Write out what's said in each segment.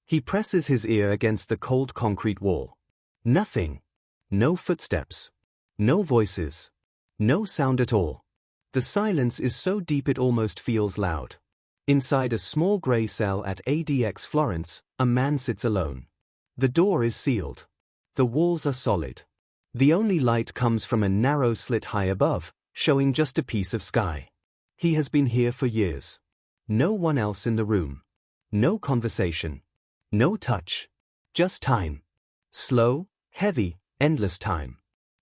He presses his ear against the cold concrete wall. Nothing. No footsteps. No voices. No sound at all. The silence is so deep it almost feels loud. Inside a small grey cell at ADX Florence, a man sits alone. The door is sealed. The walls are solid. The only light comes from a narrow slit high above, showing just a piece of sky. He has been here for years. No one else in the room. No conversation. No touch. Just time. Slow, heavy, endless time.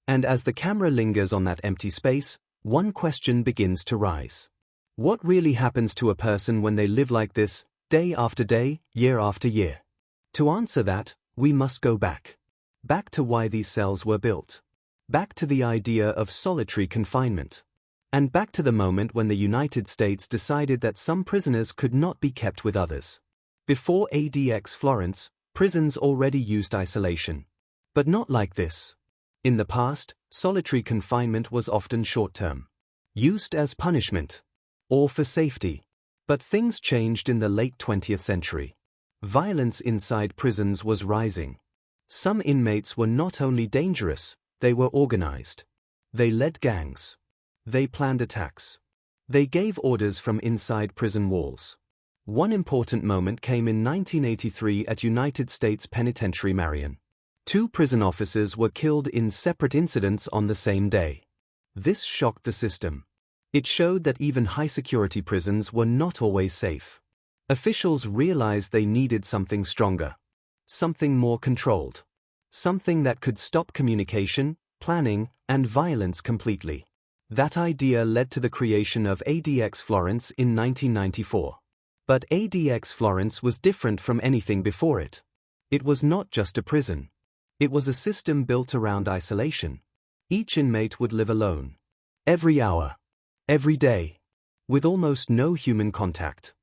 And as the camera lingers on that empty space, one question begins to rise. What really happens to a person when they live like this, day after day, year after year? To answer that, we must go back. Back to why these cells were built. Back to the idea of solitary confinement. And back to the moment when the United States decided that some prisoners could not be kept with others. Before ADX Florence, prisons already used isolation. But not like this. In the past, solitary confinement was often short-term. Used as punishment. Or for safety. But things changed in the late 20th century. Violence inside prisons was rising. Some inmates were not only dangerous, they were organized. They led gangs. They planned attacks. They gave orders from inside prison walls. One important moment came in 1983 at United States Penitentiary Marion. 2 prison officers were killed in separate incidents on the same day. This shocked the system. It showed that even high-security prisons were not always safe. Officials realized they needed something stronger. Something more controlled. Something that could stop communication, planning, and violence completely. That idea led to the creation of ADX Florence in 1994. But ADX Florence was different from anything before it. It was not just a prison. It was a system built around isolation. Each inmate would live alone. Every hour. Every day. With almost no human contact.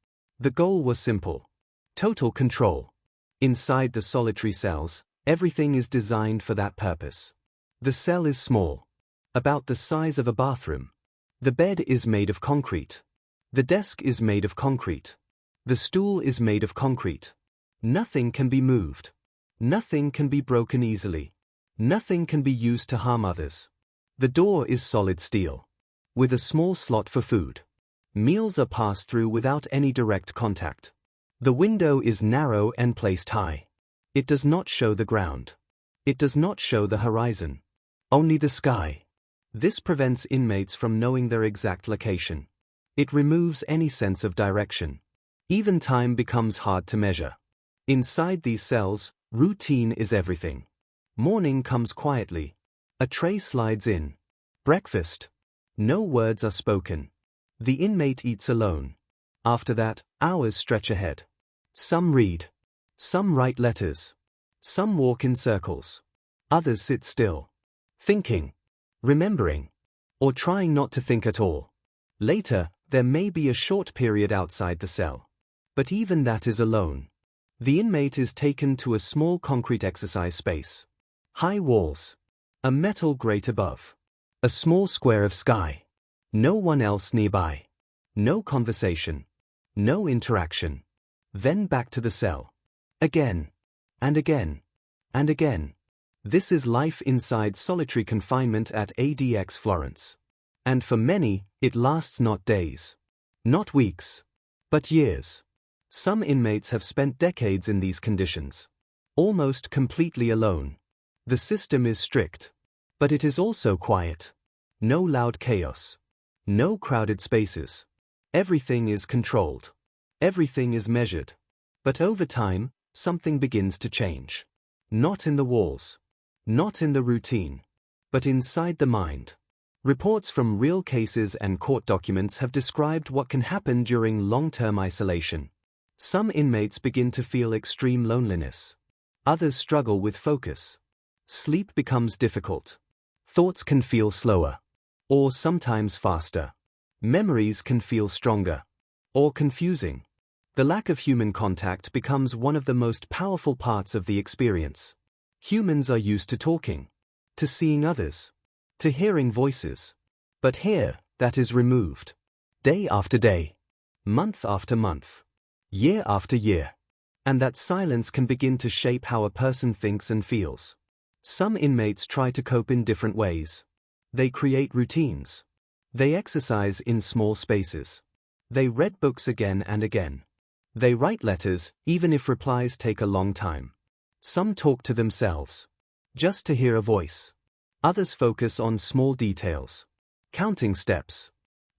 The goal was simple. Total control. Inside the solitary cells, everything is designed for that purpose. The cell is small. About the size of a bathroom. The bed is made of concrete. The desk is made of concrete. The stool is made of concrete. Nothing can be moved. Nothing can be broken easily. Nothing can be used to harm others. The door is solid steel. With a small slot for food. Meals are passed through without any direct contact. The window is narrow and placed high. It does not show the ground. It does not show the horizon. Only the sky. This prevents inmates from knowing their exact location. It removes any sense of direction. Even time becomes hard to measure. Inside these cells, routine is everything. Morning comes quietly. A tray slides in. Breakfast. No words are spoken. The inmate eats alone. After that, hours stretch ahead. Some read. Some write letters. Some walk in circles. Others sit still. Thinking. Remembering. Or trying not to think at all. Later, there may be a short period outside the cell. But even that is alone. The inmate is taken to a small concrete exercise space. High walls. A metal grate above. A small square of sky. No one else nearby. No conversation. No interaction. Then back to the cell. Again. And again. And again. This is life inside solitary confinement at ADX Florence. And for many, it lasts not days. Not weeks. But years. Some inmates have spent decades in these conditions. Almost completely alone. The system is strict. But it is also quiet. No loud chaos. No crowded spaces. Everything is controlled. Everything is measured. But over time, something begins to change. Not in the walls. Not in the routine. But inside the mind. Reports from real cases and court documents have described what can happen during long-term isolation. Some inmates begin to feel extreme loneliness. Others struggle with focus. Sleep becomes difficult. Thoughts can feel slower. Or sometimes faster. Memories can feel stronger. Or confusing. The lack of human contact becomes one of the most powerful parts of the experience. Humans are used to talking. To seeing others. To hearing voices. But here, that is removed. Day after day. Month after month. Year after year. And that silence can begin to shape how a person thinks and feels. Some inmates try to cope in different ways. They create routines. They exercise in small spaces. They read books again and again. They write letters, even if replies take a long time. Some talk to themselves, just to hear a voice. Others focus on small details. Counting steps.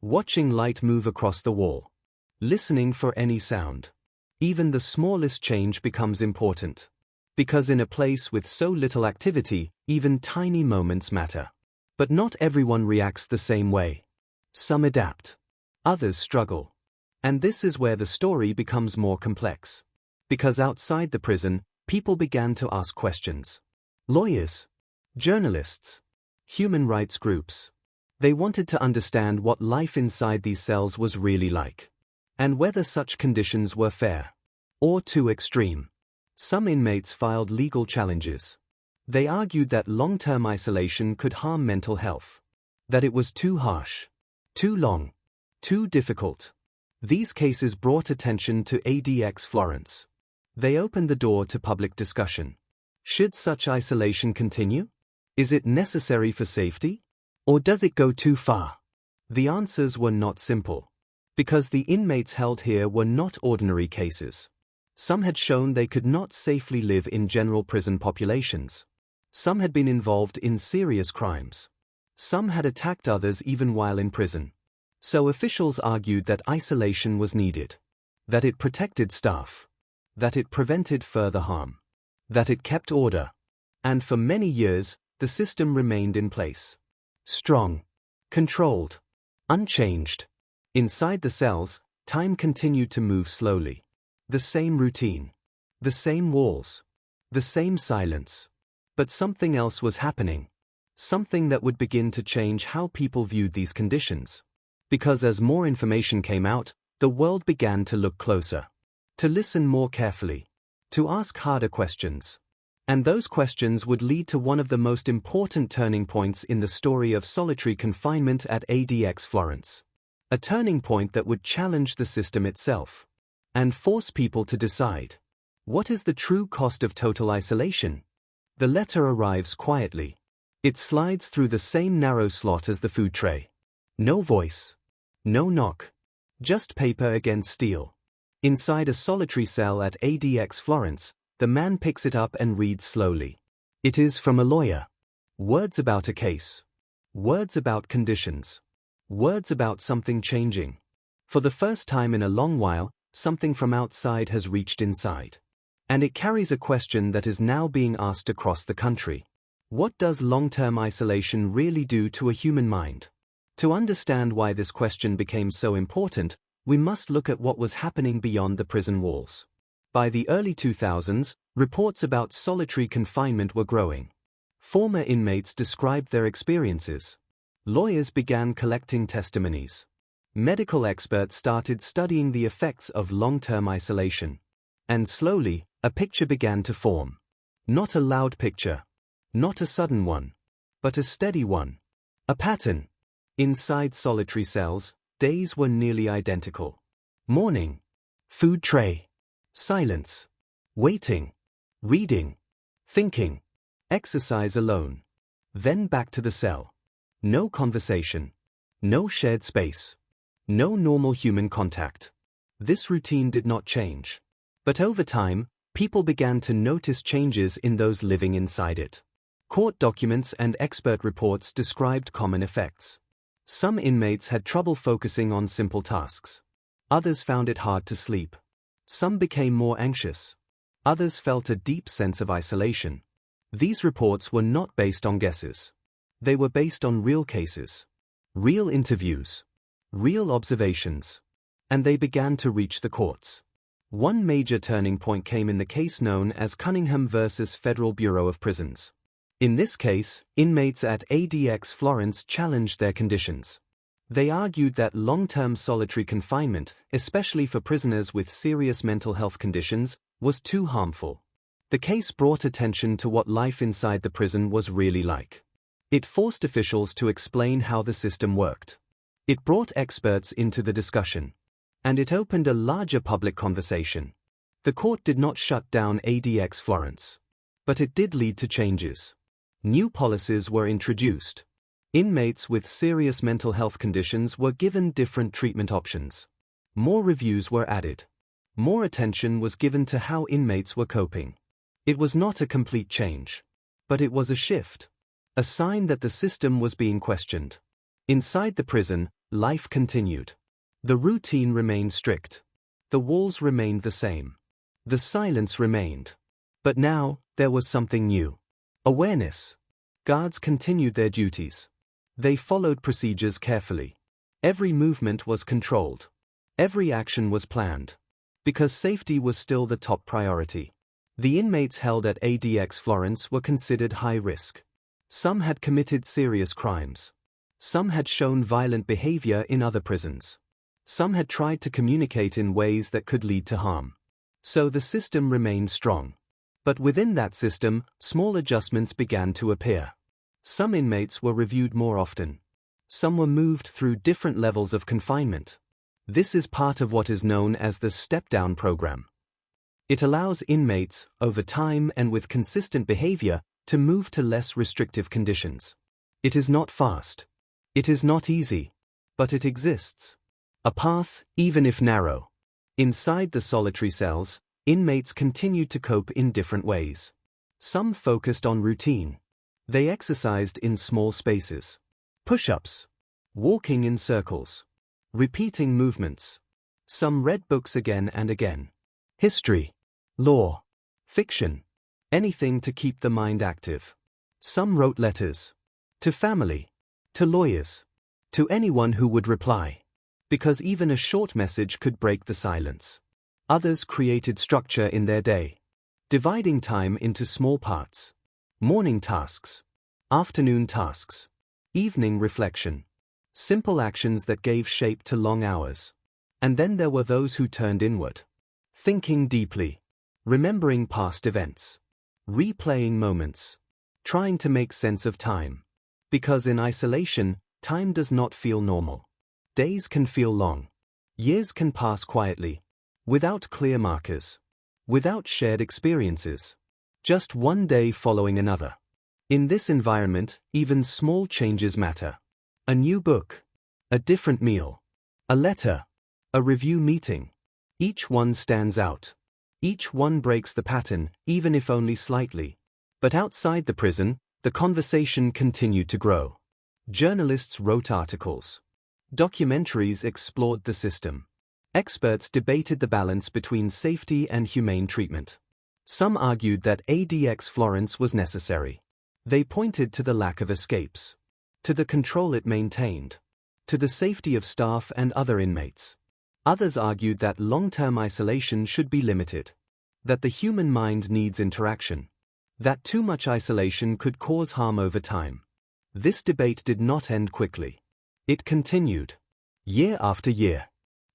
Watching light move across the wall. Listening for any sound. Even the smallest change becomes important. Because in a place with so little activity, even tiny moments matter. But not everyone reacts the same way. Some adapt. Others struggle. And this is where the story becomes more complex. Because outside the prison, people began to ask questions. Lawyers, journalists, human rights groups. They wanted to understand what life inside these cells was really like. And whether such conditions were fair or too extreme. Some inmates filed legal challenges. They argued that long-term isolation could harm mental health. That it was too harsh, too long, too difficult. These cases brought attention to ADX Florence. They opened the door to public discussion. Should such isolation continue? Is it necessary for safety? Or does it go too far? The answers were not simple. Because the inmates held here were not ordinary cases. Some had shown they could not safely live in general prison populations. Some had been involved in serious crimes. Some had attacked others even while in prison. So officials argued that isolation was needed. That it protected staff. That it prevented further harm. That it kept order. And for many years, the system remained in place. Strong. Controlled. Unchanged. Inside the cells, time continued to move slowly. The same routine. The same walls. The same silence. But something else was happening. Something that would begin to change how people viewed these conditions. Because as more information came out, the world began to look closer. To listen more carefully. To ask harder questions. And those questions would lead to one of the most important turning points in the story of solitary confinement at ADX Florence. A turning point that would challenge the system itself. And force people to decide. What is the true cost of total isolation? The letter arrives quietly. It slides through the same narrow slot as the food tray. No voice. No knock. Just paper against steel. Inside a solitary cell at ADX Florence, the man picks it up and reads slowly. It is from a lawyer. Words about a case. Words about conditions. Words about something changing. For the first time in a long while, something from outside has reached inside. And it carries a question that is now being asked across the country. What does long-term isolation really do to a human mind? To understand why this question became so important, we must look at what was happening beyond the prison walls. By the early 2000s, reports about solitary confinement were growing. Former inmates described their experiences. Lawyers began collecting testimonies. Medical experts started studying the effects of long-term isolation. And slowly, a picture began to form. Not a loud picture. Not a sudden one. But a steady one. A pattern. Inside solitary cells, days were nearly identical. Morning. Food tray. Silence. Waiting. Reading. Thinking. Exercise alone. Then back to the cell. No conversation. No shared space. No normal human contact. This routine did not change. But over time, people began to notice changes in those living inside it. Court documents and expert reports described common effects. Some inmates had trouble focusing on simple tasks. Others found it hard to sleep. Some became more anxious. Others felt a deep sense of isolation. These reports were not based on guesses. They were based on real cases. Real interviews. Real observations. And they began to reach the courts. One major turning point came in the case known as Cunningham versus Federal Bureau of Prisons. In this case, inmates at ADX Florence challenged their conditions. They argued that long-term solitary confinement, especially for prisoners with serious mental health conditions, was too harmful. The case brought attention to what life inside the prison was really like. It forced officials to explain how the system worked. It brought experts into the discussion. And it opened a larger public conversation. The court did not shut down ADX Florence. But it did lead to changes. New policies were introduced. Inmates with serious mental health conditions were given different treatment options. More reviews were added. More attention was given to how inmates were coping. It was not a complete change. But it was a shift. A sign that the system was being questioned. Inside the prison, life continued. The routine remained strict. The walls remained the same. The silence remained. But now, there was something new. Awareness. Guards continued their duties. They followed procedures carefully. Every movement was controlled. Every action was planned. Because safety was still the top priority. The inmates held at ADX Florence were considered high risk. Some had committed serious crimes. Some had shown violent behavior in other prisons. Some had tried to communicate in ways that could lead to harm. So the system remained strong. But within that system, small adjustments began to appear. Some inmates were reviewed more often. Some were moved through different levels of confinement. This is part of what is known as the step-down program. It allows inmates, over time and with consistent behavior, to move to less restrictive conditions. It is not fast. It is not easy. But it exists. A path, even if narrow. Inside the solitary cells, inmates continued to cope in different ways. Some focused on routine. They exercised in small spaces. Push-ups. Walking in circles. Repeating movements. Some read books again and again. History. Law. Fiction. Anything to keep the mind active. Some wrote letters. To family. To lawyers. To anyone who would reply. Because even a short message could break the silence. Others created structure in their day. Dividing time into small parts. Morning tasks. Afternoon tasks. Evening reflection. Simple actions that gave shape to long hours. And then there were those who turned inward. Thinking deeply. Remembering past events. Replaying moments. Trying to make sense of time. Because in isolation, time does not feel normal. Days can feel long. Years can pass quietly. Without clear markers. Without shared experiences. Just one day following another. In this environment, even small changes matter. A new book. A different meal. A letter. A review meeting. Each one stands out. Each one breaks the pattern, even if only slightly. But outside the prison, the conversation continued to grow. Journalists wrote articles. Documentaries explored the system. Experts debated the balance between safety and humane treatment. Some argued that ADX Florence was necessary. They pointed to the lack of escapes. To the control it maintained. To the safety of staff and other inmates. Others argued that long-term isolation should be limited. That the human mind needs interaction. That too much isolation could cause harm over time. This debate did not end quickly. It continued. Year after year.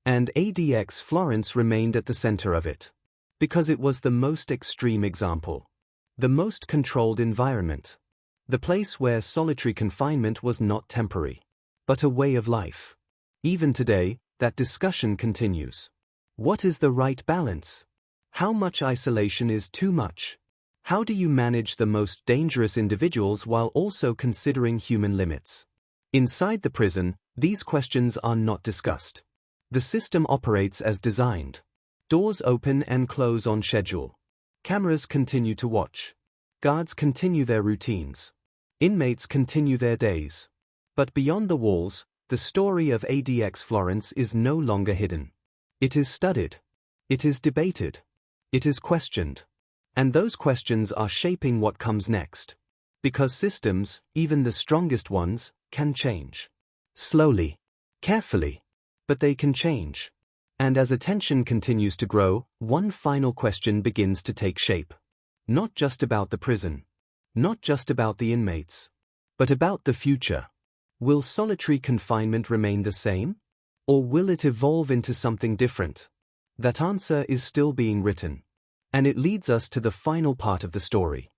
And ADX Florence remained at the center of it. Because it was the most extreme example. The most controlled environment. The place where solitary confinement was not temporary, but a way of life. Even today, that discussion continues. What is the right balance? How much isolation is too much? How do you manage the most dangerous individuals while also considering human limits? Inside the prison, these questions are not discussed. The system operates as designed. Doors open and close on schedule. Cameras continue to watch. Guards continue their routines. Inmates continue their days. But beyond the walls, the story of ADX Florence is no longer hidden. It is studied. It is debated. It is questioned. And those questions are shaping what comes next. Because systems, even the strongest ones, can change. Slowly. Carefully. But they can change. And as attention continues to grow, one final question begins to take shape. Not just about the prison. Not just about the inmates. But about the future. Will solitary confinement remain the same? Or will it evolve into something different? That answer is still being written. And it leads us to the final part of the story.